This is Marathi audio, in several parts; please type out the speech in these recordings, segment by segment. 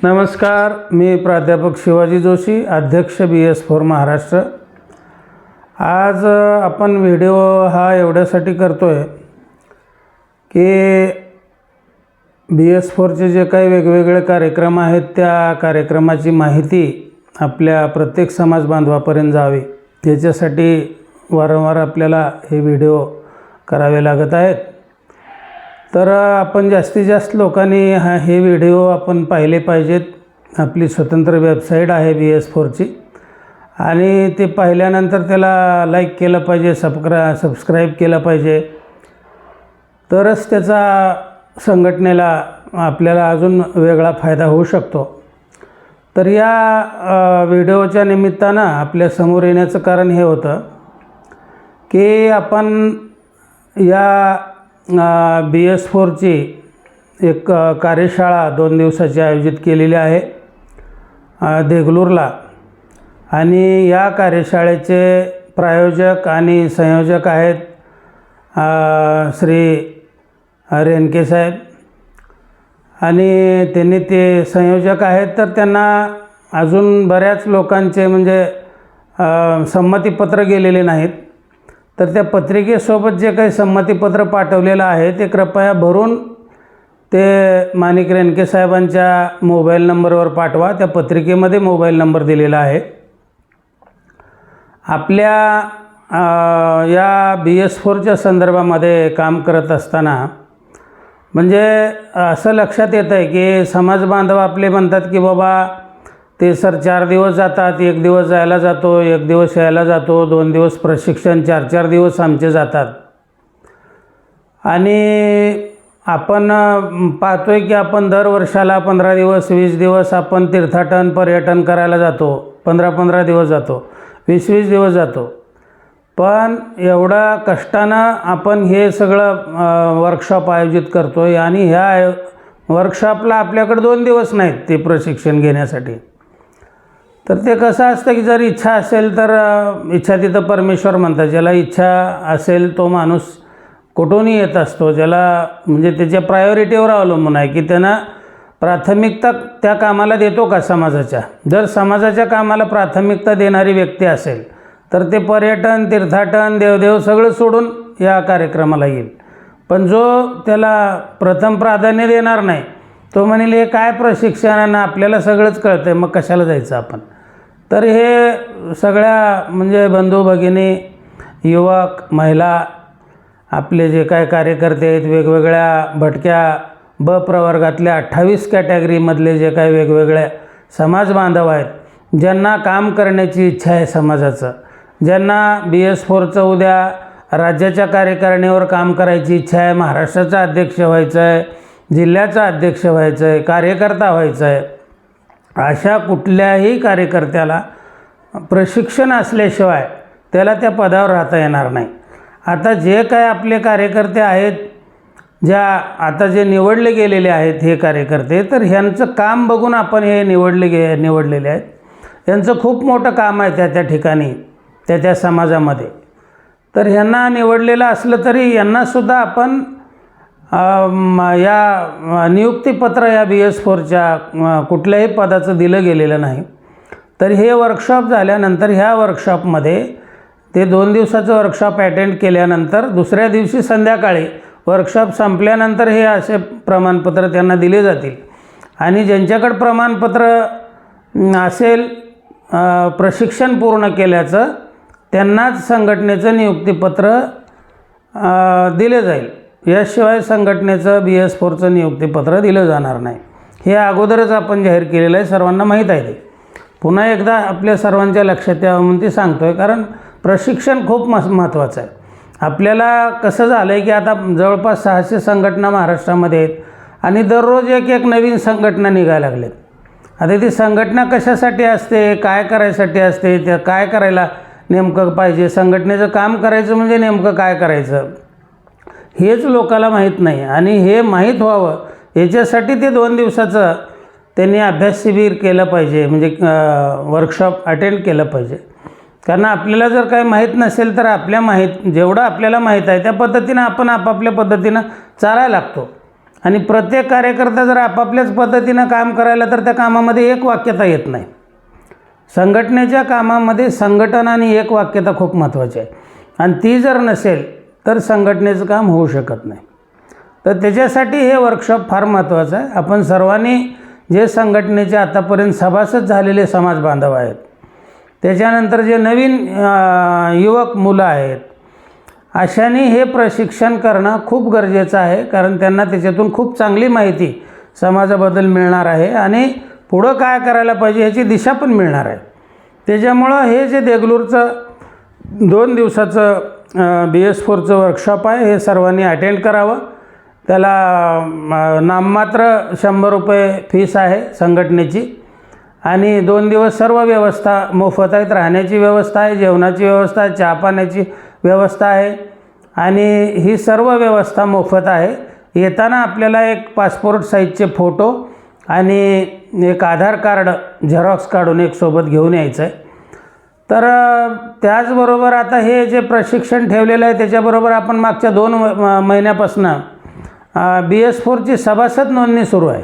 नमस्कार, मी प्राध्यापक शिवाजी जोशी, अध्यक्ष BS4 महाराष्ट्र। आज आपण व्हिडिओ हा एवढ्यासाठी करतो आहे की BS4चे जे काही वेगवेगळे कार्यक्रम आहेत त्या कार्यक्रमाची माहिती आपल्या प्रत्येक समाज बांधवापर्यंत जावी, याच्यासाठी वारंवार आपल्याला हे व्हिडिओ करावे लागत आहेत। तर आपण जास्तीत जास्त लोकांनी हे व्हिडिओ आपण पाहिले पाहिजेत। आपली स्वतंत्र वेबसाईट आहे BS4ची, आणि ते पाहिल्यानंतर त्याला लाईक केलं पाहिजे, सबस्क्राईब केलं पाहिजे, तरच त्याचा संघटनेला आपल्याला अजून वेगळा फायदा होऊ शकतो। तर या व्हिडिओच्या निमित्तानं आपल्या समोर येण्याचं कारण हे होतं की आपण या BS4ची एक कार्यशाळा 2 दिवसाची आयोजित केलेली आहे देगलूरला, आणि या कार्यशाळेचे प्रायोजक आणि संयोजक आहेत श्री रेणके साहेब, आणि त्यांनी ते संयोजक आहेत तर त्यांना अजून बऱ्याच लोकांचे म्हणजे संमतीपत्र गेलेले नाहीत। तर त्या पत्रिकेसोबत जे काही संमतीपत्र पाठवलेलं आहे ते कृपया भरून ते माणिक रेणके साहेबांच्या मोबाईल नंबरवर पाठवा। त्या पत्रिकेमध्ये मोबाईल नंबर दिलेला आहे। आपल्या या BS4च्या संदर्भामध्ये काम करत असताना म्हणजे असं लक्षात येतं आहे की समाज बांधव आपले म्हणतात की बाबा ते सर 4 दिवस जातात, 1 दिवस जायला जातो, 1 दिवस यायला जातो, 2 दिवस प्रशिक्षण, 4-4 दिवस आमचे जातात। आणि आपण पाहतोय की आपण दर वर्षाला 15 दिवस 20 दिवस आपण तीर्थाटन पर्यटन करायला जातो, 15-15 दिवस जातो, 20-20 दिवस जातो। पण एवढा कष्टानं आपण हे सगळं वर्कशॉप आयोजित करतो आहे, आणि ह्या वर्कशॉपला आपल्याकडे 2 दिवस नाहीत ते प्रशिक्षण घेण्यासाठी। तर ते कसं असतं की जर इच्छा असेल तर इच्छा तिथं परमेश्वर म्हणतात। ज्याला इच्छा असेल तो माणूस कुठूनही येत असतो, ज्याला म्हणजे त्याच्या प्रायोरिटीवर अवलंबून आहे की त्यांना प्राथमिकता त्या कामाला देतो का समाजाच्या। जर समाजाच्या कामाला प्राथमिकता देणारी व्यक्ती असेल तर ते पर्यटन, तीर्थाटन, देवदेव सगळं सोडून या कार्यक्रमाला येईल। पण जो त्याला प्रथम प्राधान्य देणार नाही, तो म्हणेल हे काय प्रशिक्षण, आपल्याला सगळंच कळतं आहे, मग कशाला जायचं आपण। तर हे सगळ्या म्हणजे बंधू भगिनी, युवक, महिला, आपले जे काय कार्यकर्ते आहेत, वेगवेगळ्या भटक्या ब प्रवर्गातल्या 28 कॅटेगरीमधले जे काही वेगवेगळे समाज बांधव आहेत, ज्यांना काम करण्याची इच्छा आहे समाजाचं, ज्यांना BS4चं उद्या राज्याच्या कार्यकारिणीवर काम करायची इच्छा आहे, महाराष्ट्राचा अध्यक्ष व्हायचं आहे, जिल्ह्याचा अध्यक्ष व्हायचं आहे, कार्यकर्ता व्हायचं आहे, अशा कुठल्याही कार्यकर्त्याला प्रशिक्षण असल्याशिवाय त्याला त्या पदावर राहता येणार नाही। आता जे काय आपले कार्यकर्ते आहेत, आता जे निवडले गेलेले आहेत हे कार्यकर्ते, तर ह्यांचं काम बघून आपण हे निवडलेले आहेत। यांचं खूप मोठं काम आहे त्या ठिकाणी, त्या समाजामध्ये। तर ह्यांना निवडलेलं असलं तरी यांनासुद्धा आपण या नियुक्तीपत्र या BS4च्या कुठल्याही पदाचं दिलं गेलेलं नाही। तर हे वर्कशॉप झाल्यानंतर ह्या वर्कशॉपमध्ये ते 2 दिवसाचं वर्कशॉप अटेंड केल्यानंतर दुसऱ्या दिवशी संध्याकाळी वर्कशॉप संपल्यानंतर हे असे प्रमाणपत्र त्यांना दिले जातील, आणि ज्यांच्याकडे प्रमाणपत्र असेल प्रशिक्षण पूर्ण केल्याचं, त्यांनाच संघटनेचं नियुक्तीपत्र दिले जाईल। याशिवाय संघटनेचं BS4चं नियुक्तीपत्र दिलं जाणार नाही। हे अगोदरच आपण जाहीर केलेलं आहे, सर्वांना माहीत आहे ते। पुन्हा एकदा आपल्या सर्वांच्या लक्षात यावं म्हणून ते सांगतो आहे, कारण प्रशिक्षण खूप महत्त्वाचं आहे। आपल्याला कसं झालं आहे की आता जवळपास 600 संघटना महाराष्ट्रामध्ये आहेत, आणि दररोज एक नवीन संघटना निघायला लागलेत। आता ती संघटना कशासाठी असते, काय करायसाठी असते, ते काय करायला नेमकं पाहिजे, संघटनेचं काम करायचं म्हणजे नेमकं काय करायचं हेच लोकाला माहीत नाही। आणि हे माहीत व्हावं याच्यासाठी ते 2 दिवसाचं त्यांनी अभ्यास शिबिर केलं पाहिजे, म्हणजे वर्कशॉप अटेंड केलं पाहिजे। कारण आपल्याला जर काही माहीत नसेल तर जेवढं आपल्याला माहीत आहे त्या पद्धतीनं आपण आपापल्या पद्धतीनं चालायला लागतो। आणि प्रत्येक कार्यकर्ता जर आपापल्याच पद्धतीनं काम करायला तर त्या कामामध्ये एक वाक्यता येत नाही. संघटनेच्या कामामध्ये संघटन आणि एक वाक्यता खूप महत्त्वाची आहे आणि ती जर नसेल तर संघटनेचं काम होऊ शकत नाही. तर त्याच्यासाठी हे वर्कशॉप फार महत्त्वाचं आहे. आपण सर्वांनी जे संघटनेचे आतापर्यंत सभासद झालेले समाज बांधव आहेत, त्याच्यानंतर जे नवीन युवक मुलं आहेत, अशांनी हे प्रशिक्षण करणं खूप गरजेचं आहे. कारण त्यांना त्याच्यातून खूप चांगली माहिती समाजाबद्दल मिळणार आहे आणि पुढं काय करायला पाहिजे ह्याची दिशा पण मिळणार आहे. त्याच्यामुळं हे जे देगलूरचं 2 दिवसाचं BS4चं वर्कशॉप आहे हे सर्वांनी अटेंड करावं. त्याला नाममात्र 100 रुपये फीस आहे संघटनेची आणि 2 दिवस सर्व व्यवस्था मोफत आहेत. राहण्याची व्यवस्था आहे, जेवणाची व्यवस्था आहे, चहा पाण्याची व्यवस्था आहे आणि ही सर्व व्यवस्था मोफत आहे. येताना आपल्याला एक पासपोर्ट साईजचे फोटो आणि एक आधार कार्ड झेरॉक्स काढून एक सोबत घेऊन यायचं आहे. तर त्याचबरोबर आता हे जे प्रशिक्षण ठेवलेलं आहे त्याच्याबरोबर आपण मागच्या 2 महिन्यापासून BS4ची सभासद नोंदणी सुरू आहे.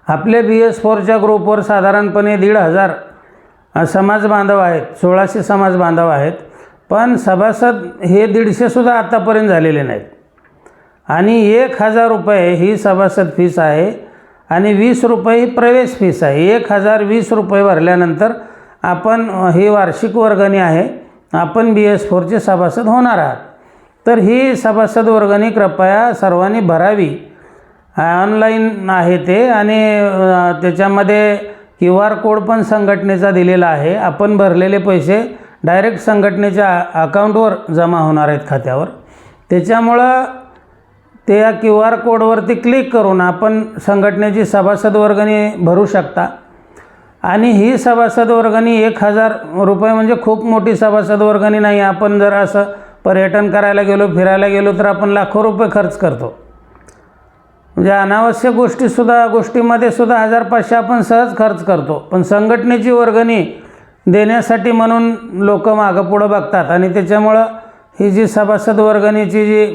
आपले BS4च्या ग्रुपवर साधारणपणे 1,500 समाज बांधव आहेत, 1600 समाज बांधव आहेत. पण सभासद हे 150सुद्धा आत्तापर्यंत झालेले नाहीत आणि 1,000 रुपये ही सभासद फीस आहे आणि 20 रुपये ही प्रवेश फीस आहे. 1,020 रुपये भरल्यानंतर आपण ही वार्षिक वर्गणी आहे, आपण BS4चे सभासद होणार आहात. तर ही सभासद वर्गणी कृपया सर्वांनी भरावी. ऑनलाईन आहे ते आणि त्याच्यामध्ये QR कोड पण संघटनेचा दिलेला आहे. आपण भरलेले पैसे डायरेक्ट संघटनेच्या अकाउंटवर जमा होणार आहेत खात्यावर. त्याच्यामुळं त्या QR कोडवरती क्लिक करून आपण संघटनेची सभासद वर्गणी भरू शकता आणि ही सभासद वर्गणी 1,000 रुपये म्हणजे खूप मोठी सभासद वर्गणी नाही. आपण जर असं पर्यटन करायला गेलो, फिरायला गेलो तर आपण लाखो रुपये खर्च करतो. म्हणजे अनावश्यक गोष्टीमध्ये सुद्धा 1,000-500 आपण सहज खर्च करतो. पण संघटनेची वर्गणी देण्यासाठी म्हणून लोक मागं पुढं बघतात आणि त्याच्यामुळं ही जी सभासद वर्गणीची जी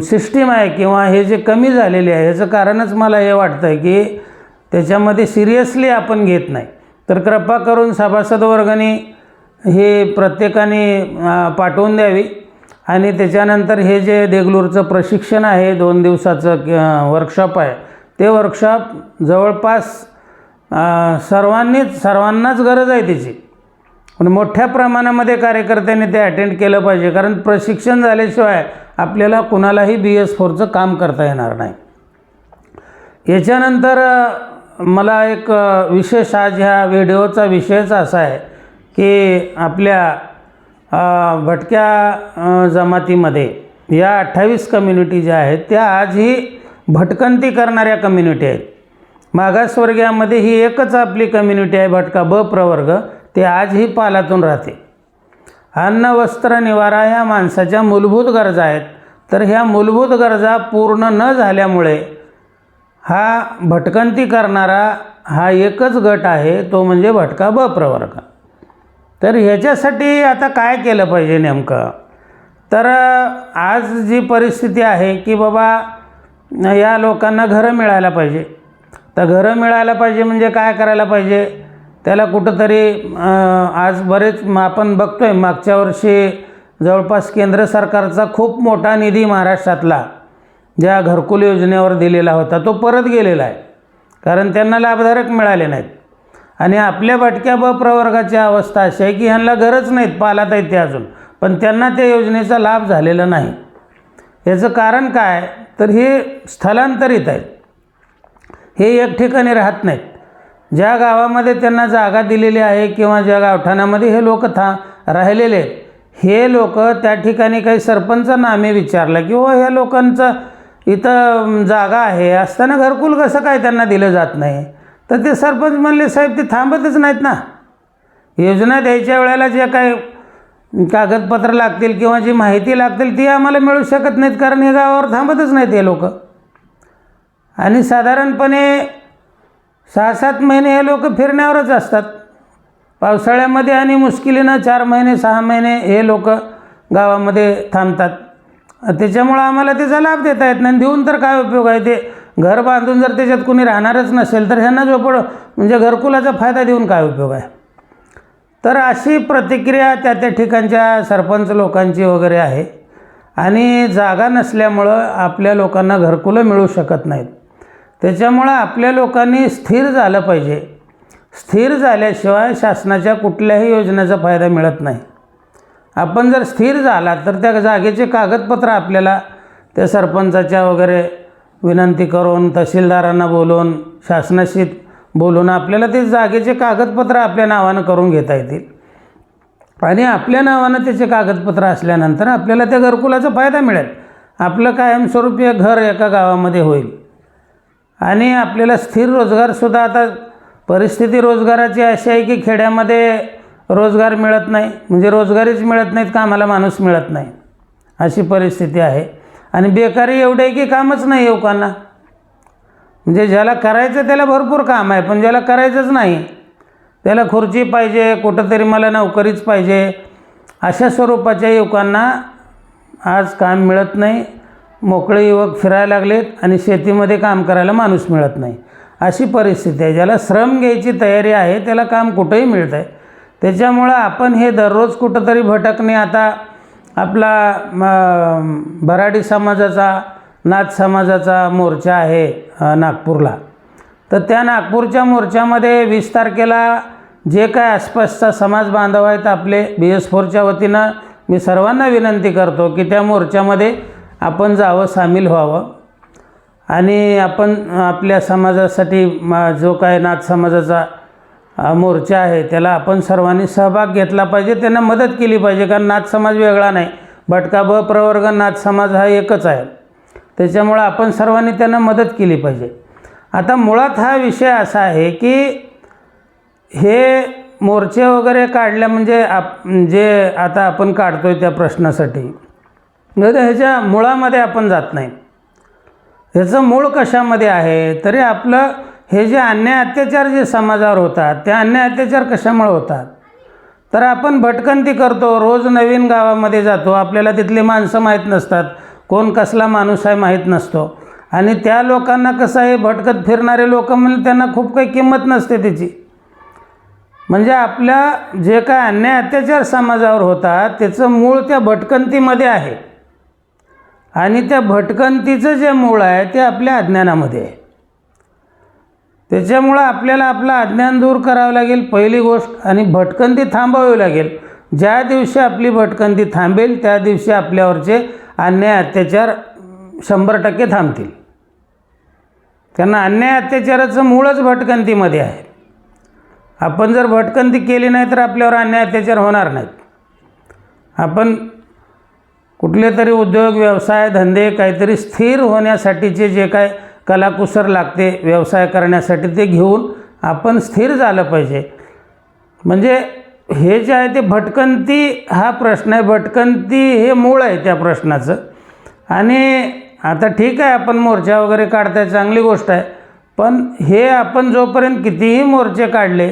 सिस्टीम आहे किंवा हे जे कमी झालेले आहे ह्याचं कारणच मला हे वाटतं आहे की त्याच्यामध्ये सिरियसली आपण घेत नाही. तर कृपा करून सभासद वर्गणी हे प्रत्येकाने पाठवून द्यावी आणि त्याच्यानंतर हे जे देगलूरचं प्रशिक्षण आहे 2 दिवसाचं वर्कशॉप आहे ते वर्कशॉप जवळपास सर्वांनाच गरज आहे त्याची. पण मोठ्या प्रमाणामध्ये कार्यकर्त्यांनी ते अटेंड केलं पाहिजे कारण प्रशिक्षण झाल्याशिवाय आपल्याला कुणालाही BS4चं काम करता येणार नाही. याच्यानंतर मला एक विशेष आज ह्या व्हिडिओचा विषयच असा आहे की आपल्या भटक्या जमातीमध्ये या 28 कम्युनिटी ज्या आहेत त्या आजही भटकंती करणाऱ्या कम्युनिटी आहेत. मागासवर्गीयामध्ये ही एकच आपली कम्युनिटी आहे भटका ब प्रवर्ग, ते आजही पालातून राहते. अन्न वस्त्र निवारा ह्या माणसाच्या मूलभूत गरजा आहेत. तर ह्या मूलभूत गरजा पूर्ण न झाल्यामुळे हा भटकंती करणारा हा एकच गट आहे, तो म्हणजे भटका ब प्रवर्ग. तर ह्याच्यासाठी आता काय केलं पाहिजे नेमकं? तर आज जी परिस्थिती आहे की बाबा या लोकांना घरं मिळायला पाहिजे. तर घरं मिळायला पाहिजे म्हणजे काय करायला पाहिजे? त्याला कुठंतरी आज बरेच आपण बघतोय मागच्या वर्षी जवळपास केंद्र सरकारचा खूप मोठा निधी महाराष्ट्रातला ज्या घरकुल योजनेवर दिलेला होता तो परत गेलेला आहे कारण त्यांना लाभधारक मिळाले नाहीत. आणि आपल्या भटक्या ब प्रवर्गाची अवस्था अशी आहे की ह्यांना गरज नाहीत, पालात आहेत ते अजून, पण त्यांना त्या योजनेचा लाभ झालेला नाही. याचं कारण काय? तर हे स्थलांतरित आहेत, हे एक ठिकाणी राहत नाहीत. ज्या गावामध्ये त्यांना जागा दिलेली आहे किंवा ज्या गावठाणामध्ये हे लोक राहिलेले आहेत, हे लोक त्या ठिकाणी काही सरपंचांना आम्ही विचारलं की ह्या लोकांचं इथं जागा आहे असताना घरकुल कसं काय त्यांना दिलं जात नाही? तर ते सरपंच म्हणले साहेब ते थांबतच नाहीत ना. योजना द्यायच्या वेळेला जे काही कागदपत्र लागतील किंवा जी माहिती लागतील ती आम्हाला मिळू शकत नाहीत कारण हे गावावर थांबतच नाहीत हे लोक. आणि साधारणपणे 6-7 महिने हे लोक फिरण्यावरच असतात. पावसाळ्यामध्ये आणि मुश्किलीनं 4 महिने 6 महिने हे लोक गावामध्ये थांबतात त्याच्यामुळं आम्हाला त्याचा लाभ देता येत नाही. देऊन तर काय उपयोग आहे? ते घर बांधून जर त्याच्यात कुणी राहणारच नसेल तर ह्यांना झोपड म्हणजे घरकुलाचा फायदा देऊन काय उपयोग आहे? तर अशी प्रतिक्रिया त्या ठिकाणच्या सरपंच लोकांची वगैरे आहे. आणि जागा नसल्यामुळं आपल्या लोकांना घरकुलं मिळू शकत नाहीत. त्याच्यामुळं आपल्या लोकांनी स्थिर झालं पाहिजे. स्थिर झाल्याशिवाय शासनाच्या कुठल्याही योजनेचा फायदा मिळत नाही. आपण जर स्थिर झाला तर त्या जागेचे कागदपत्र आपल्याला त्या सरपंचाच्या वगैरे विनंती करून, तहसीलदारांना बोलून, शासनाशी बोलून आपल्याला ते जागेचे कागदपत्र आपल्या नावानं करून घेता येतील. आणि आपल्या नावानं त्याचे कागदपत्र असल्यानंतर आपल्याला त्या घरकुलाचा फायदा मिळेल. आपलं कायमस्वरूपी घर एका गावामध्ये होईल. आणि आपल्याला स्थिर रोजगारसुद्धा, आता परिस्थिती रोजगाराची अशी आहे की खेड्यामध्ये रोजगार मिळत नाही, म्हणजे रोजगारीच मिळत नाहीत, कामाला माणूस मिळत नाही, अशी परिस्थिती आहे. आणि बेकारी एवढी आहे की कामच नाही लोकांना. म्हणजे ज्याला करायचं त्याला भरपूर काम आहे, पण ज्याला करायचंच नाही त्याला खुर्ची पाहिजे, कुठंतरी मला नोकरीच पाहिजे, अशा स्वरूपाच्या युवकांना आज काम मिळत नाही. मोकळे युवक फिरायला लागलेत आणि शेतीमध्ये काम करायला माणूस मिळत नाही, अशी परिस्थिती आहे. ज्याला श्रम घ्यायची तयारी आहे त्याला काम कुठंही मिळतं आहे. त्याच्यामुळं आपण हे दररोज कुठंतरी भटकणे, आता आपला भराडी समाजाचा, नाथ समाजाचा मोर्चा आहे नागपूरला, तर त्या नागपूरच्या मोर्चामध्ये 20 तारखेला जे काय आसपासचा समाज बांधव आहेत आपले, BS4च्या वतीनं मी सर्वांना विनंती करतो की त्या मोर्चामध्ये आपण जावं, सामील व्हावं. आणि आपण आपल्या समाजासाठी जो काय नाथ समाजाचा मोर्चा आहे त्याला आपण सर्वांनी सहभाग घेतला पाहिजे, त्यांना मदत केली पाहिजे. कारण नाथ समाज वेगळा नाही, भटका ब प्रवर्ग नाथ समाज हा एकच आहे. त्याच्यामुळं आपण सर्वांनी त्यांना मदत केली पाहिजे. आता मुळात हा विषय असा आहे की हे मोर्चे वगैरे काढल्या म्हणजे जे आता आपण काढतो आहे त्या प्रश्नासाठी, म्हणजे ह्याच्या मुळामध्ये आपण जात नाही. ह्याचं मूळ कशामध्ये आहे? तरी आपलं हे जे अन्याय अत्याचार जे समाजावर होतात, त्या अन्याय अत्याचार कशामुळे होतात? तर आपण भटकंती करतो, रोज नवीन गावामध्ये जातो, आपल्याला तिथली माणसं माहीत नसतात, कोण कसला माणूस आहे माहीत नसतो. आणि त्या लोकांना कसं आहे, भटकत फिरणारे लोक म्हणजे त्यांना खूप काही किंमत नसते त्याची. म्हणजे आपल्या जे काय अन्याय अत्याचार समाजावर होतात त्याचं मूळ त्या भटकंतीमध्ये आहे. आणि त्या भटकंतीचं जे मूळ आहे ते आपल्या अज्ञानामध्ये आहे. त्याच्यामुळं आपल्याला आपलं अज्ञान दूर करावं लागेल पहिली गोष्ट, आणि भटकंती थांबवावी लागेल. ज्या दिवशी आपली भटकंती थांबेल त्या दिवशी आपल्यावरचे अन्याय अत्याचार 100% थांबतील. त्यांना अन्याय अत्याचाराचं मूळच भटकंतीमध्ये आहे. आपण जर भटकंती केली नाही तर आपल्यावर अन्याय अत्याचार होणार नाहीत. आपण कुठले तरी उद्योग, व्यवसाय, धंदे काहीतरी स्थिर होण्यासाठीचे जे काय कलाकुसर लागते व्यवसाय करण्यासाठी ते घेऊन आपण स्थिर झालं पाहिजे. म्हणजे हे जे आहे ते भटकंती हा प्रश्न आहे, भटकंती हे मूळ आहे त्या प्रश्नाचं. आणि आता ठीक आहे आपण मोर्चा वगैरे काढताय, चांगली गोष्ट आहे, पण हे आपण जोपर्यंत कितीही मोर्चे काढले,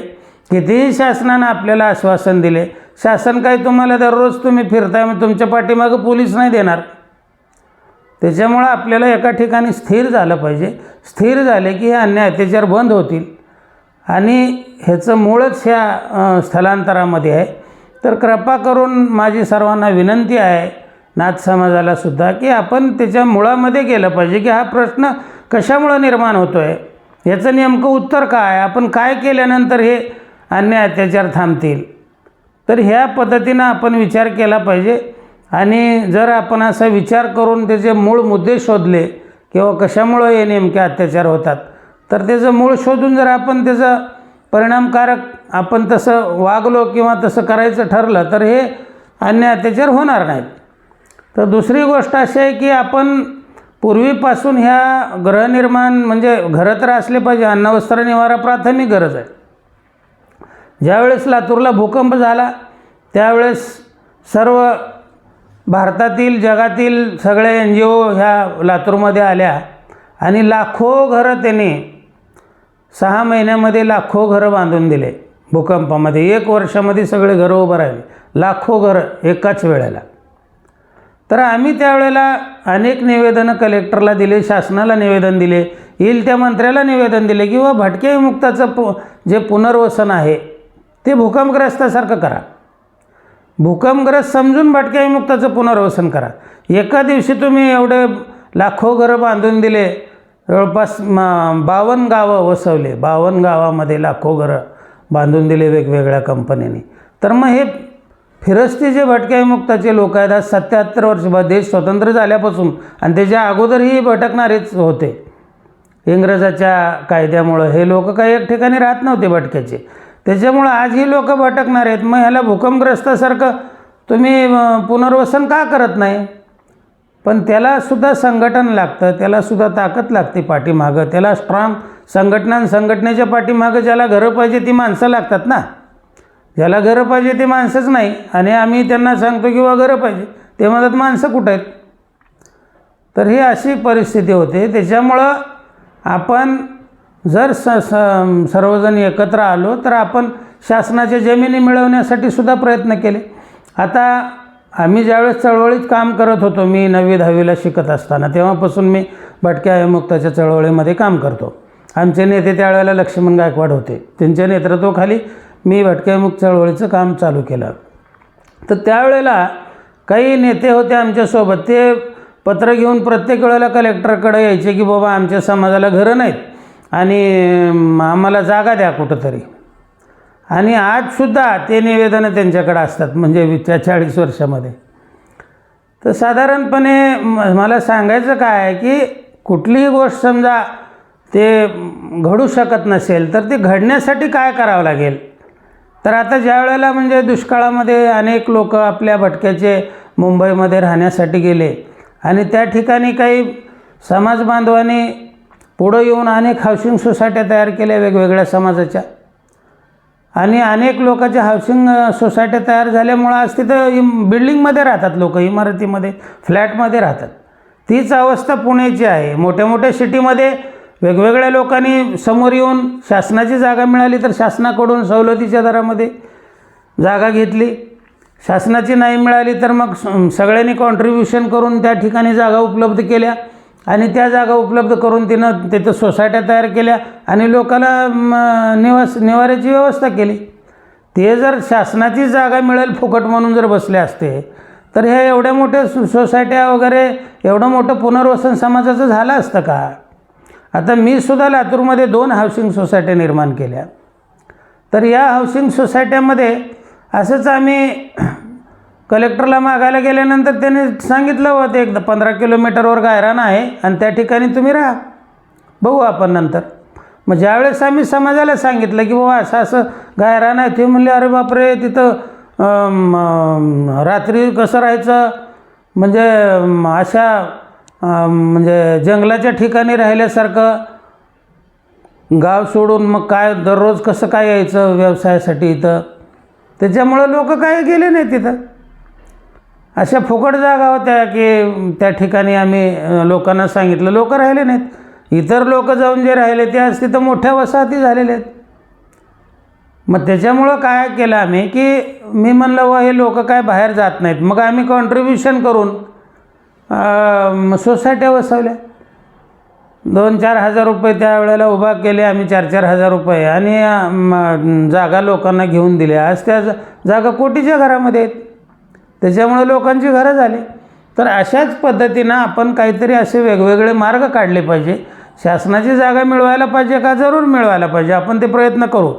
कितीही शासनानं आपल्याला आश्वासन दिले, शासन काय तुम्हाला दररोज तुम्ही फिरताय मग तुमच्या पाठीमागं पोलीस नाही देणार. त्याच्यामुळं आपल्याला एका ठिकाणी स्थिर झालं पाहिजे. स्थिर झाले की हे अन्याय अत्याचार बंद होतील. आणि ह्याचं मूळच ह्या स्थलांतरामध्ये आहे. तर कृपा करून माझी सर्वांना विनंती आहे, नाथ समाजाला सुद्धा, की आपण त्याच्या मुळामध्ये गेलं पाहिजे की हा प्रश्न कशामुळं निर्माण होतो आहे, याचं नेमकं उत्तर काय, आपण काय केल्यानंतर हे अन्याय अत्याचार थांबतील. तर ह्या पद्धतीनं आपण विचार केला पाहिजे. आणि जर आपण असा विचार करून त्याचे मूळ मुद्दे शोधले किंवा कशामुळं हे नेमके अत्याचार होतात, तर त्याचं मूळ शोधून जर आपण त्याचं परिणामकारक आपण तसं वागलो किंवा तसं करायचं ठरलं तर हे अन्याय अत्याचार होणार नाहीत. तर दुसरी गोष्ट अशी आहे की आपण पूर्वीपासून ह्या गृहनिर्माण म्हणजे घरं तर असले पाहिजे, अन्न वस्त्र निवारा प्राथमिक गरज आहे. ज्यावेळेस लातूरला भूकंप झाला त्यावेळेस सर्व भारतातील, जगातील सगळे NGO ह्या लातूरमध्ये आल्या आणि लाखो घरं त्यांनी 6 महिन्यामध्ये लाखो घरं बांधून दिले. भूकंपामध्ये 1 वर्षामध्ये सगळे घरं उभं राहिले, लाखो घरं एकाच वेळेला. तर आम्ही त्यावेळेला अनेक निवेदनं कलेक्टरला दिले, शासनाला निवेदन दिले, येईल त्या मंत्र्याला निवेदन दिले की व भटक्या विमुक्ताचं जे पुनर्वसन आहे ते भूकंपग्रस्तासारखं करा, भूकंपग्रस्त समजून भटक्या विमुक्ताचं पुनर्वसन करा. एका दिवशी तुम्ही एवढे लाखो घरं बांधून दिले, जवळपास 52 गावं वसवले, 52 गावामध्ये लाखो घरं बांधून दिले वेगवेगळ्या कंपन्यांनी. तर मग हे फिरस्ती जे भटक्या विमुक्ताचे लोक आहेत, आज 77 वर्ष देश स्वतंत्र झाल्यापासून आणि त्याच्या अगोदरही भटकणारेच होते. इंग्रजाच्या कायद्यामुळं हे लोक काही एक ठिकाणी राहत नव्हते भटक्याचे, त्याच्यामुळं आज ही लोक भटकणार आहेत. मग ह्याला भूकंपग्रस्तासारखं तुम्ही पुनर्वसन का करत नाही? पण त्यालासुद्धा संघटन लागतं, त्यालासुद्धा ताकद लागते पाठीमागं, त्याला स्ट्रॉंग संघटनेच्या पाठीमागं ज्याला घरं पाहिजे ती माणसं लागतात ना. ज्याला घरं पाहिजे ते माणसंच नाही, आणि आम्ही त्यांना सांगतो किंवा घरं पाहिजे, ते म्हणतात माणसं कुठं आहेत. तर ही अशी परिस्थिती होते. त्याच्यामुळं आपण जर सर्वजण एकत्र आलो तर आपण शासनाच्या जमिनी मिळवण्यासाठी सुद्धा प्रयत्न केले. आता आम्ही ज्यावेळेस चळवळीत काम करत होतो, मी 9वी-10वीला शिकत असताना, तेव्हापासून मी भटक्या विमुक्ताच्या चळवळीमध्ये काम करतो. आमचे नेते त्यावेळेला लक्ष्मण गायकवाड होते, त्यांच्या नेतृत्वाखाली मी भटक्या विमुक्त चळवळीचं काम चालू केलं. तर त्यावेळेला काही नेते होते आमच्यासोबत, ते पत्र घेऊन प्रत्येक वेळेला कलेक्टरकडे यायचे की बाबा आमच्या समाजाला घरं नाहीत आणि आम्हाला जागा द्या कुठंतरी. आणि आजसुद्धा ते निवेदनं त्यांच्याकडे असतात, म्हणजे त्या 40 वर्षामध्ये. तर साधारणपणे मला सांगायचं काय आहे की कुठलीही गोष्ट समजा ते घडू शकत नसेल तर ते घडण्यासाठी काय करावं लागेल. तर आता ज्या वेळेला म्हणजे दुष्काळामध्ये अनेक लोक आपल्या भटक्याचे मुंबईमध्ये राहण्यासाठी गेले आणि त्या ठिकाणी काही समाज बांधवांनी पुढं येऊन अनेक हाऊसिंग सोसायट्या तयार केल्या वेगवेगळ्या समाजाच्या, आणि अनेक लोकांच्या हाऊसिंग सोसायट्या तयार झाल्यामुळं आज तिथं बिल्डिंगमध्ये राहतात लोक, इमारतीमध्ये फ्लॅटमध्ये राहतात. तीच अवस्था पुण्याची आहे. मोठ्या मोठ्या सिटीमध्ये वेगवेगळ्या लोकांनी समोर येऊन शासनाची जागा मिळाली तर शासनाकडून सवलतीच्या दरामध्ये जागा घेतली, शासनाची नाही मिळाली तर मग सगळ्यांनी कॉन्ट्रीब्युशन करून त्या ठिकाणी जागा उपलब्ध केल्या, आणि त्या जागा उपलब्ध करून तिनं तिथं सोसायट्या तयार केल्या आणि लोकांना निवाऱ्याची व्यवस्था केली. ते जर शासनाची जागा मिळेल फुकट म्हणून जर बसले असते तर ह्या एवढ्या मोठ्या सोसायट्या वगैरे एवढं मोठं पुनर्वसन समाजाचं झालं असतं का? आता मी सुद्धा लातूरमध्ये 2 हाऊसिंग सोसायट्या निर्माण केल्या. तर या हाऊसिंग सोसायट्यामध्ये असंच आम्ही कलेक्टरला मागायला गेल्यानंतर त्याने सांगितलं होतं एक 15 किलोमीटरवर गायरान आहे आणि त्या ठिकाणी तुम्ही राहा, बघू आपण नंतर. मग ज्यावेळेस आम्ही समाजाला सांगितलं की बाबा असं असं गायरान आहे, ते म्हणले अरे बापरे तिथं रात्री कसं राहायचं, म्हणजे अशा म्हणजे जंगलाच्या ठिकाणी राहिल्यासारखं, गाव सोडून मग काय दररोज कसं काय यायचं व्यवसायासाठी इथं. त्याच्यामुळं लोक काय गेले नाही तिथं. अशा फुकट जागा होत्या की त्या ठिकाणी आम्ही लोकांना सांगितलं, लोक राहिले नाहीत. इतर लोक जाऊन जे राहिले ते आज तिथं मोठ्या वसाहती झालेल्या आहेत. मग त्याच्यामुळं काय केलं आम्ही की मी म्हणलं व हे लोक काय बाहेर जात नाहीत, मग आम्ही कॉन्ट्रीब्युशन करून सोसायट्या वसवल्या. 2-4 हजार रुपये त्यावेळेला उभा केले आम्ही, 4-4 हजार रुपये, आणि जागा लोकांना घेऊन दिल्या. आज त्या जागा कोटीच्या घरामध्ये आहेत, त्याच्यामुळे लोकांची घरं झाली. तर अशाच पद्धतीनं आपण काहीतरी असे वेगवेगळे मार्ग काढले पाहिजे. शासनाची जागा मिळवायला पाहिजे का? जरूर मिळवायला पाहिजे, आपण ते प्रयत्न करू.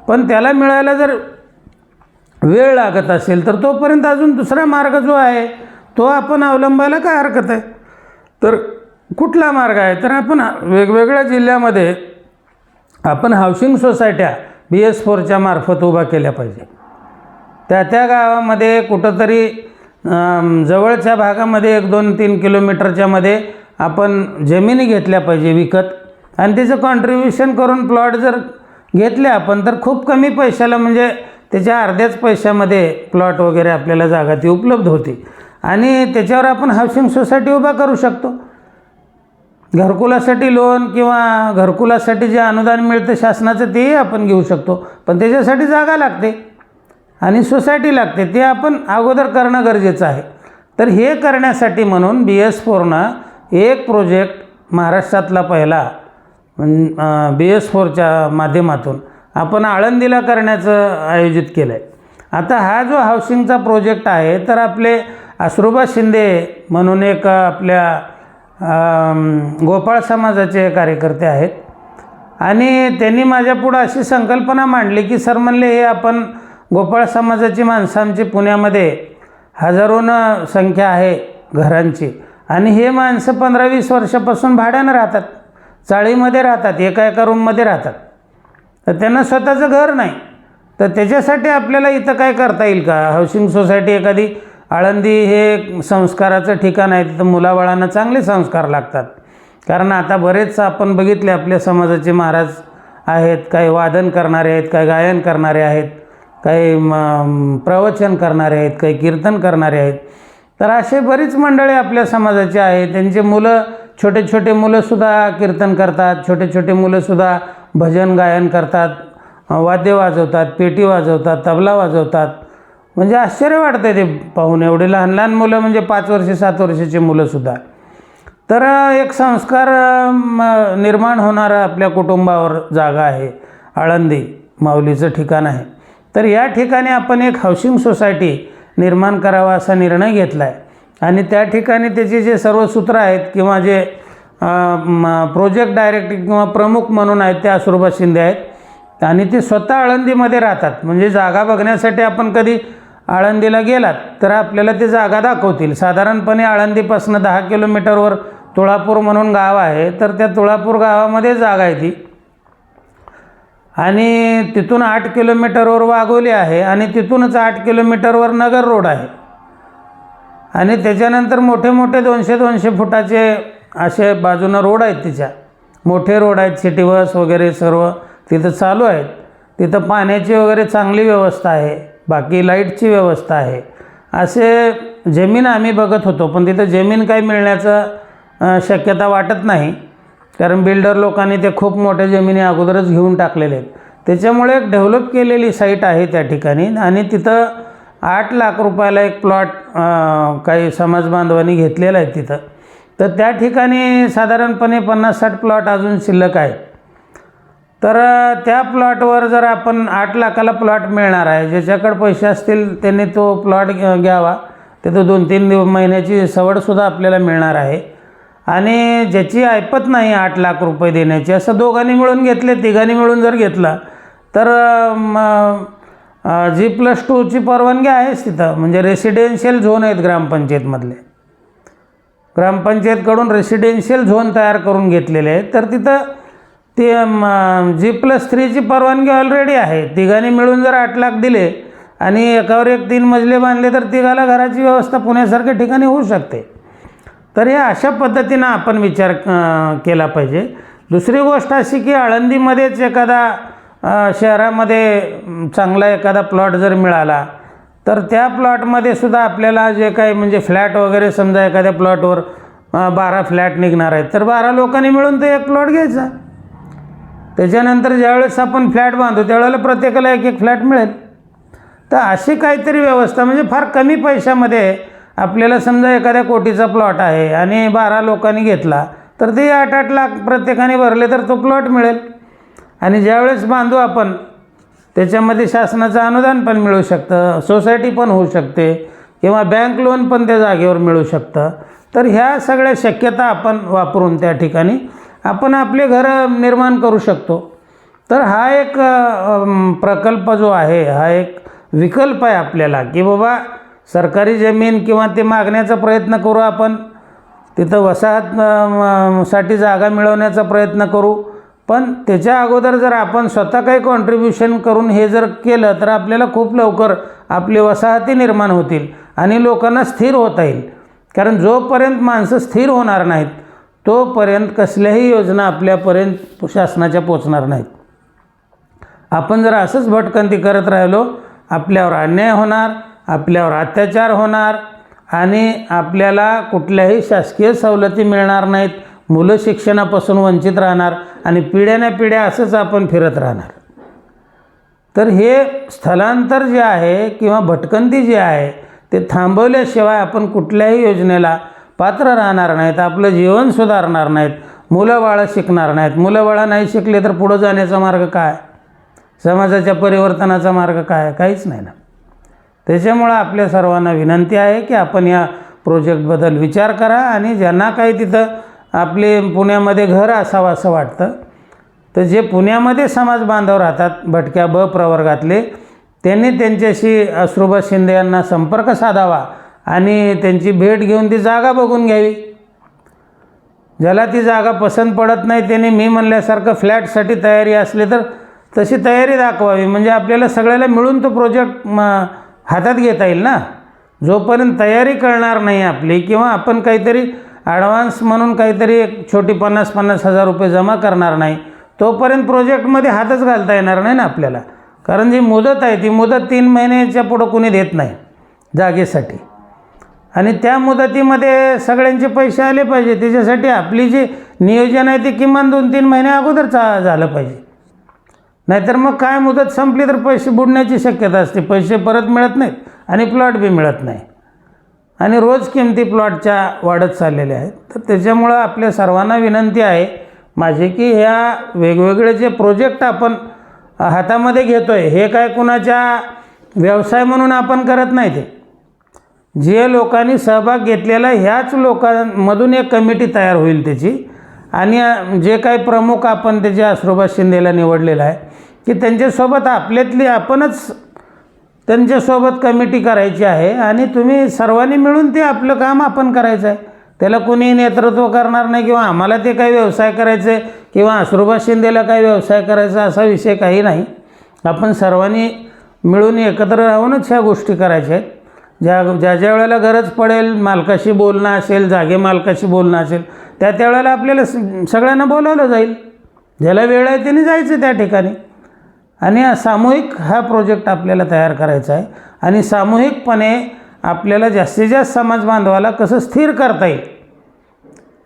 पण त्याला मिळायला जर वेळ लागत असेल तर तोपर्यंत अजून दुसरा मार्ग जो आहे तो आपण अवलंबायला काय हरकत आहे. तर कुठला मार्ग आहे? तर आपण वेगवेगळ्या जिल्ह्यामध्ये आपण हाऊसिंग सोसायट्या BS4च्या मार्फत उभा केल्या पाहिजे. त्या गावामध्ये कुठंतरी जवळच्या भागामध्ये 1-2-3 किलोमीटरच्यामध्ये आपण जमिनी घेतल्या पाहिजे विकत, आणि त्याचं कॉन्ट्रीब्युशन करून प्लॉट जर घेतले आपण तर खूप कमी पैशाला, म्हणजे त्याच्या अर्ध्याच पैशामध्ये प्लॉट वगैरे आपल्याला जागा ती उपलब्ध होती, आणि त्याच्यावर आपण हाऊसिंग सोसायटी उभा करू शकतो. घरकुलासाठी लोन किंवा घरकुलासाठी जे अनुदान मिळतं शासनाचं तेही आपण घेऊ शकतो, पण त्याच्यासाठी जागा लागते आणि सोसायटी लागते. ते आपण अगोदर करणं गरजेचं आहे. तर हे करण्यासाठी म्हणून BS4नं एक प्रोजेक्ट महाराष्ट्रातला पहिला BS4च्या माध्यमातून आपण आळंदीला करण्याचं आयोजित केलं आहे. आता हा जो हाऊसिंगचा प्रोजेक्ट आहे, तर आपले अश्रुबा शिंदे म्हणून एक आपल्या गोपाळ समाजाचे कार्यकर्ते आहेत आणि त्यांनी माझ्यापुढं अशी संकल्पना मांडली की सर म्हणले, हे आपण गोपाळ समाजाची माणसं आमची पुण्यामध्ये हजारोनं संख्या आहे घरांची आणि हे माणसं 15-20 वर्षापासून भाड्यानं राहतात, चाळीमध्ये राहतात, एका रूममध्ये राहतात, तर त्यांना स्वतःचं घर नाही. तर त्याच्यासाठी आपल्याला इथं काय करता येईल का? हाऊसिंग सोसायटी एखादी, आळंदी हे संस्काराचं ठिकाण आहे, तिथं मुलाबाळांना चांगले संस्कार लागतात. कारण आता बरेच आपण बघितले आपल्या समाजाचे महाराज आहेत, काही वादन करणारे आहेत, काही गायन करणारे आहेत, काही प्रवचन करणारे आहेत, काही कीर्तन करणारे आहेत. तर असे बरीच मंडळी आपल्या समाजाचे आहेत. त्यांचे मुलं, छोटे छोटे मुलंसुद्धा कीर्तन करतात, छोटे छोटे मुलंसुद्धा भजन गायन करतात, वाद्य वाजवतात, पेटी वाजवतात, तबला वाजवतात. म्हणजे आश्चर्य वाटतं ते पाहून, एवढे लहान लहान मुलं, म्हणजे 5 वर्ष 7 वर्षाची मुलंसुद्धा. तर एक संस्कार निर्माण होणारा आपल्या कुटुंबावर जागा आहे, आळंदी माऊलीचं ठिकाण आहे. तर या ठिकाणी आपण एक हाऊसिंग सोसायटी निर्माण करावा असा निर्णय घेतला आहे आणि त्या ठिकाणी त्याचे जे सर्व सूत्र आहेत किंवा जे प्रोजेक्ट डायरेक्टर किंवा प्रमुख म्हणून आहेत ते अश्रुबा शिंदे आहेत आणि ते स्वतः आळंदीमध्ये राहतात. म्हणजे जागा बघण्यासाठी आपण कधी आळंदीला गेलात तर आपल्याला ते जागा दाखवतील. साधारणपणे आळंदीपासून 10 किलोमीटरवर तुळापूर म्हणून गाव आहे, तर त्या तुळापूर गावामध्ये जागा आहे ती आणि तिथून 8 किलोमीटरवर वाघोली आहे आणि तिथूनच 8 किलोमीटरवर नगर रोड आहे आणि त्याच्यानंतर मोठे मोठे 200-200 फुटाचे असे बाजूनं रोड आहेत, तिच्या मोठे रोड आहेत, सिटी बस वगैरे सर्व तिथं चालू आहेत. तिथं पाण्याची वगैरे चांगली व्यवस्था आहे, बाकी लाईटची व्यवस्था आहे. असे जमीन आम्ही बघत होतो, पण तिथं जमीन काही मिळण्याचं शक्यता वाटत नाही, कारण बिल्डर लोकांनी ते खूप मोठ्या जमिनी अगोदरच घेऊन टाकलेले आहेत. त्याच्यामुळे एक डेव्हलप केलेली साईट आहे त्या ठिकाणी आणि तिथं 8 लाख रुपयाला एक प्लॉट काही समाज बांधवांनी घेतलेला आहे तिथं. तर त्या ठिकाणी साधारणपणे 50-60 प्लॉट अजून शिल्लक आहेत. तर त्या प्लॉटवर जर आपण 8 लाखाला प्लॉट मिळणार आहे, ज्याच्याकडे पैसे असतील त्यांनी तो प्लॉट घ्यावा. तिथं 2-3 महिन्याची सवडसुद्धा आपल्याला मिळणार आहे आणि ज्याची ऐपत नाही 8 लाख रुपये देण्याची, असं दोघांनी मिळून घेतले, तिघांनी मिळून जर घेतला तर G+2ची परवानगी आहेच तिथं. म्हणजे रेसिडेन्शियल झोन आहेत ग्रामपंचायतमधले, ग्रामपंचायतकडून रेसिडेन्शियल झोन तयार करून घेतलेले आहेत. तर तिथं ते G+3ची परवानगी ऑलरेडी आहे. तिघांनी मिळून जर 8 लाख दिले आणि एकावर एक 3 मजले बांधले तर तिघाला घराची व्यवस्था पुण्यासारख्या ठिकाणी होऊ शकते. तर या अशा पद्धतीनं आपण विचार केला पाहिजे. दुसरी गोष्ट अशी की आळंदीमध्येच एखादा शहरामध्ये चांगला एखादा प्लॉट जर मिळाला तर त्या प्लॉटमध्ये सुद्धा आपल्याला जे काही म्हणजे फ्लॅट वगैरे, समजा एखाद्या प्लॉटवर 12 फ्लॅट निघणार आहेत तर 12 लोकांनी मिळून ते एक प्लॉट घ्यायचा. त्याच्यानंतर ज्यावेळेस आपण फ्लॅट बांधू त्यावेळेला प्रत्येकाला एक फ्लॅट मिळेल. तर अशी काहीतरी व्यवस्था, म्हणजे फार कमी पैशामध्ये आपल्याला, समजा एखाद्या कोटीचा प्लॉट आहे आणि 12 लोकांनी घेतला तर ते 8-8 लाख प्रत्येकाने भरले तर तो प्लॉट मिळेल. आणि ज्यावेळेस बांधू आपण त्याच्यामध्ये शासनाचं अनुदान पण मिळू शकतं, सोसायटी पण होऊ शकते किंवा बँक लोन पण त्या जागेवर मिळू शकतं. तर ह्या सगळ्या शक्यता आपण वापरून त्या ठिकाणी आपण आपले घरं निर्माण करू शकतो. तर हा एक प्रकल्प जो आहे, हा एक विकल्प आहे आपल्याला की बाबा सरकारी जमीन किंवा ते मागण्याचा प्रयत्न करू, आपण तिथं वसाहत साठी जागा मिळवण्याचा प्रयत्न करू. पण त्याच्या अगोदर जर आपण स्वतः काही कॉन्ट्रीब्युशन करून हे जर केलं तर आपल्याला खूप लवकर आपली वसाहती निर्माण होतील आणि लोकांना स्थिर होता येईल. कारण जोपर्यंत माणसं स्थिर होणार नाहीत तोपर्यंत कसल्याही योजना आपल्यापर्यंत शासनाच्या पोचणार नाहीत. आपण जर असंच भटकंती करत राहिलो, आपल्यावर अन्याय होणार, आपल्यावर अत्याचार होणार आणि आपल्याला कुठल्याही शासकीय सवलती मिळणार नाहीत. मुलं शिक्षणापासून वंचित राहणार आणि पिढ्यानपिढ्या असंच आपण फिरत राहणार. तर हे स्थलांतर जे आहे किंवा भटकंती जी आहे ते थांबवल्याशिवाय आपण कुठल्याही योजनेला पात्र राहणार नाहीत, आपलं जीवन सुधारणार नाहीत, मुलं-बाळं शिकणार नाहीत. मुलं-बाळं नाही शिकले तर पुढं जाण्याचा मार्ग काय? समाजाच्या परिवर्तनाचा मार्ग काय? काहीच नाही ना. त्याच्यामुळं आपल्या सर्वांना विनंती आहे की आपण या प्रोजेक्टबद्दल विचार करा आणि ज्यांना काही तिथं आपले पुण्यामध्ये घर असावं असं वाटतं, तर जे पुण्यामध्ये समाज बांधव राहतात भटक्या ब प्रवर्गातले, त्यांनी त्यांच्याशी अश्रुबा शिंदे यांना संपर्क साधावा आणि त्यांची भेट घेऊन ती जागा बघून घ्यावी. ज्याला ती जागा पसंत पडत नाही त्यांनी मी म्हणल्यासारखं फ्लॅटसाठी तयारी असली तर तशी तयारी दाखवावी. म्हणजे आपल्याला सगळ्याला मिळून तो प्रोजेक्ट हातात घेता येईल ना. जोपर्यंत तयारी कळणार नाही आपली किंवा आपण काहीतरी ॲडव्हान्स म्हणून काहीतरी एक छोटी 50-50 हजार रुपये जमा करणार नाही, तोपर्यंत प्रोजेक्टमध्ये हातच घालता येणार नाही ना आपल्याला. कारण जी मुदत आहे ती मुदत 3 महिन्याच्या पुढं कोणी देत नाही जागेसाठी, आणि त्या मुदतीमध्ये सगळ्यांचे पैसे आले पाहिजे. त्याच्यासाठी आपली जी नियोजन आहे ते किमान 2-3 महिने अगोदर झालं पाहिजे. नाहीतर मग काय, मुदत संपली तर पैसे बुडण्याची शक्यता असते, पैसे परत मिळत नाहीत आणि प्लॉट बी मिळत नाही, आणि रोज किमती प्लॉटच्या वाढत चाललेल्या आहेत. तर त्याच्यामुळं आपल्या सर्वांना विनंती आहे माझी की ह्या वेगवेगळे जे प्रोजेक्ट आपण हातामध्ये घेतो आहे हे काय कुणाच्या व्यवसाय म्हणून आपण करत नाही. ते जे लोकांनी सहभाग घेतलेला ह्याच लोकांमधून एक कमिटी तयार होईल त्याची, आणि जे काही प्रमुख आपण त्याचे अश्रुबा शिंदेला निवडलेलं आहे की त्यांच्यासोबत आपल्यातली आपणच त्यांच्यासोबत कमिटी करायची आहे आणि तुम्ही सर्वांनी मिळून ते आपलं काम आपण करायचं आहे. त्याला कोणी नेतृत्व करणार नाही किंवा आम्हाला ते काही व्यवसाय करायचं आहे किंवा अश्रुबा शिंदेला काही व्यवसाय करायचा असा विषय काही नाही. आपण सर्वांनी मिळून एकत्र राहूनच ह्या गोष्टी करायच्या आहेत. ज्या वेळेला गरज पडेल, मालकाशी बोलणं असेल, जागे मालकाशी बोलणं असेल, त्या वेळेला आपल्याला सगळ्यांना बोलावलं जाईल. ज्याला वेळ आहे त्याने जायचं त्या ठिकाणी, आणि सामूहिक हा प्रोजेक्ट आपल्याला तयार करायचा आहे. आणि सामूहिकपणे आपल्याला जास्तीत जास्त समाज बांधवाला कसं स्थिर करता येईल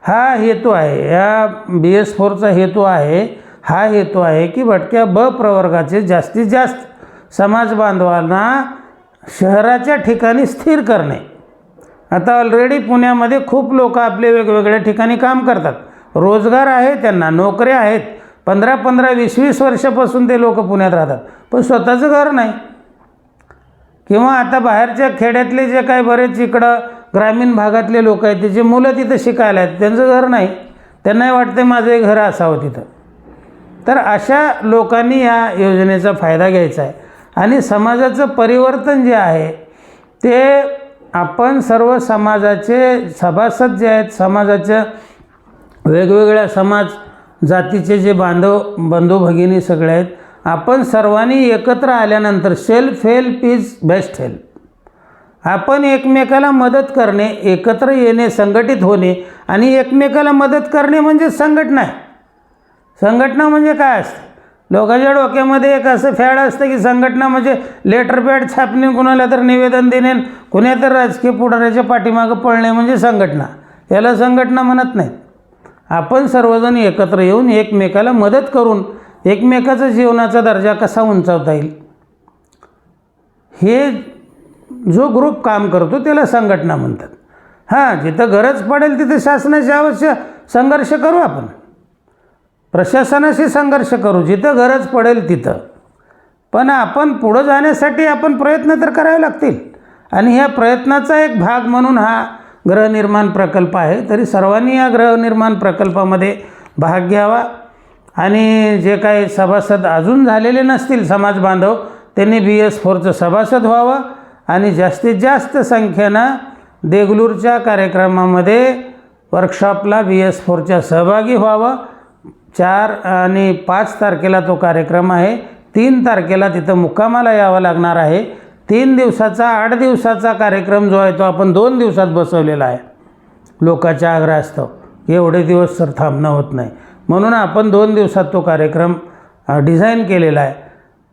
हा हेतू आहे. या BS4चा हेतू आहे, हा हेतू आहे की भटक्या ब प्रवर्गाचे जास्तीत जास्त समाज बांधवांना शहराच्या ठिकाणी स्थिर करणे. आता ऑलरेडी पुण्यामध्ये खूप लोक आपले वेगवेगळ्या ठिकाणी काम करतात, रोजगार आहे त्यांना, नोकऱ्या आहेत, 15-15, 20-20 वर्षापासून ते लोक पुण्यात राहतात, पण स्वतःचं घर नाही. किंवा आता बाहेरच्या खेड्यातले जे काही बरेच इकडं ग्रामीण भागातले लोक आहेत त्याची मुलं तिथं शिकायला आहेत, त्यांचं घर नाही, त्यांनाही वाटतं माझं एक घर असावं तिथं. तर अशा लोकांनी या योजनेचा फायदा घ्यायचा आहे. आणि समाजाचं परिवर्तन जे आहे ते आपण सर्व समाजाचे सभासद जे आहेत, समाजाच्या वेगवेगळ्या समाज जातीचे जे बंधू भगिनी सगळे आहेत, आपण सर्वांनी एकत्र आल्यानंतर self help is best help. आपण एकमेकाला मदत करणे, एकत्र येणे, संघटित होणे, आणि एकमेकाला मदत करणे म्हणजे संघटना आहे. संघटना म्हणजे काय असते? लोकांच्या डोक्यामध्ये एक असं फॅड असतं की संघटना म्हणजे लेटर पॅड छापणे, कुणाला तर निवेदन देणे, कुण्या तर राजकीय पुढाऱ्याच्या पाठीमागं पळणे म्हणजे संघटना. याला संघटना म्हणत नाहीत. आपण सर्वजण एकत्र येऊन एकमेकाला मदत करून एकमेकाचा जीवनाचा दर्जा कसा उंचावता येईल हे जो ग्रुप काम करतो त्याला संघटना म्हणतात. हां, जिथं गरज पडेल तिथं शासनाशी अवश्य संघर्ष करू, आपण प्रशासनाशी संघर्ष करू जिथं गरज पडेल तिथं, पण आपण पुढं जाण्यासाठी आपण प्रयत्न तर करावे लागतील. आणि ह्या प्रयत्नाचा एक भाग म्हणून हा गृहनिर्माण प्रकल्प आहे. तरी सर्वांनी या गृहनिर्माण प्रकल्पामध्ये भाग घ्यावा. आणि जे काही सभासद अजून झालेले नसतील समाज बांधव, त्यांनी BS4चं सभासद व्हावं आणि जास्तीत जास्त संख्येनं देगलूरच्या कार्यक्रमामध्ये वर्कशॉपला BS4च्या सहभागी व्हावं. 4 आणि 5 तारखेला तो कार्यक्रम आहे. 3 तारखेला तिथं मुक्कामाला यावं लागणार आहे. 3 दिवसाचा 8 दिवसाचा कार्यक्रम जो आहे तो आपण 2 दिवसात बसवलेला आहे. लोकांच्या आग्रहास्तव एवढे दिवस तर थांबणं होत नाही, म्हणून आपण 2 दिवसात तो कार्यक्रम डिझाईन केलेला आहे.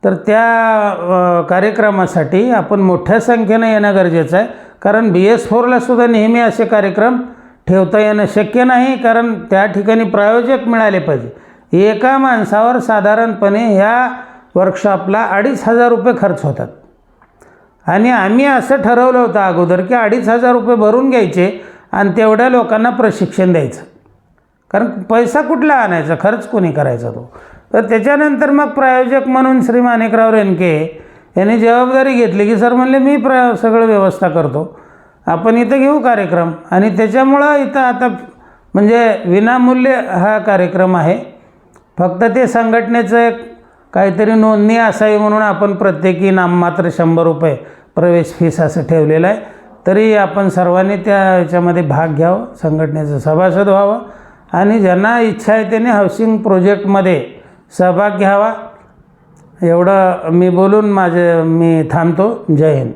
तर त्या कार्यक्रमासाठी आपण मोठ्या संख्येनं येणं गरजेचं आहे. कारण BS4ला सुद्धा नेहमी असे कार्यक्रम ठेवता येणं शक्य नाही, कारण त्या ठिकाणी प्रायोजक मिळाले पाहिजे. एका माणसावर साधारणपणे ह्या वर्कशॉपला 2,500 रुपये खर्च होतात. आणि आम्ही असं ठरवलं होतं अगोदर की 2,500 रुपये भरून घ्यायचे आणि तेवढ्या लोकांना प्रशिक्षण द्यायचं, कारण पैसा कुठला आणायचा, खर्च कोणी करायचा तो. तर त्याच्यानंतर मग प्रायोजक म्हणून श्री माणिकराव रेणके यांनी जबाबदारी घेतली की सर म्हणले मी सगळं व्यवस्था करतो, आपण इथं घेऊ कार्यक्रम. आणि त्याच्यामुळं इथं आता म्हणजे विनामूल्य हा कार्यक्रम आहे. फक्त ते संघटनेचं एक काहीतरी नोंदणी असावी म्हणून आपण प्रत्येकी नाममात्र 100 रुपये प्रवेश फीस असं ठेवलेलं आहे. तरी आपण सर्वांनी त्या याच्यामध्ये भाग घ्यावं, संघटनेचं सभासद व्हावं आणि ज्यांना इच्छा आहे त्यांनी हाऊसिंग प्रोजेक्टमध्ये सहभाग घ्यावा. एवढं मी बोलून मी थांबतो. जय हिंद.